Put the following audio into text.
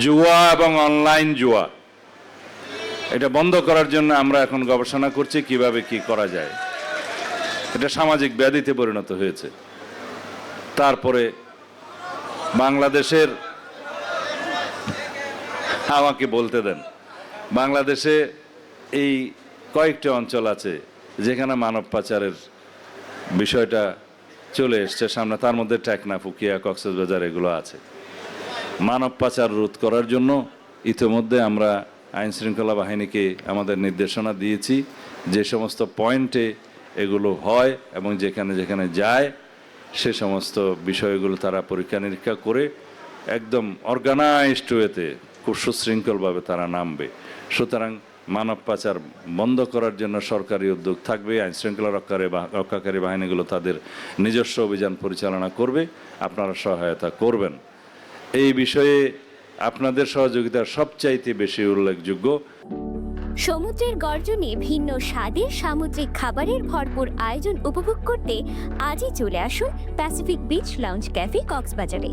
জুয়া এবং অনলাইন জুয়া এটা বন্ধ করার জন্য আমরা এখন গবেষণা করছি কিভাবে কি করা যায়। এটা সামাজিক ব্যাধিতে পরিণত হয়েছে। তারপরে বাংলাদেশের, আমাকে বলতে দেন, বাংলাদেশে এই কয়েকটি অঞ্চল আছে যেখানে মানব পাচারের বিষয়টা চলে এসছে সামনে। তার মধ্যে টেকনাফ, উখিয়া, কক্সবাজার এগুলো আছে। মানব পাচার রোধ করার জন্য ইতিমধ্যে আমরা আইন শৃঙ্খলা বাহিনীকে আমাদের নির্দেশনা দিয়েছি যে সমস্ত পয়েন্টে এগুলো হয় এবং যেখানে যেখানে যায় সে সমস্ত বিষয়গুলো তারা পরীক্ষা নিরীক্ষা করে একদম অর্গানাইজড ওয়েতে খুব সুশৃঙ্খলভাবে তারা নামবে। সুতরাং মানব পাচার বন্ধ করার জন্য সরকারি উদ্যোগ থাকবে। আইন শৃঙ্খলা রক্ষাকারী বাহিনীগুলো তাদের নিজস্ব অভিযান পরিচালনা করবে, আপনারা সহায়তা করবেন। এই বিষয়ে আপনাদের সহযোগিতা সবচাইতে বেশি উল্লেখযোগ্য। সমুদ্রের গর্জনে ভিন্ন স্বাদের সামুদ্রিক খাবারের ভরপুর আয়োজন উপভোগ করতে আজই চলে আসুন প্যাসিফিক বিচ লাউঞ্জ ক্যাফে কক্সবাজারে।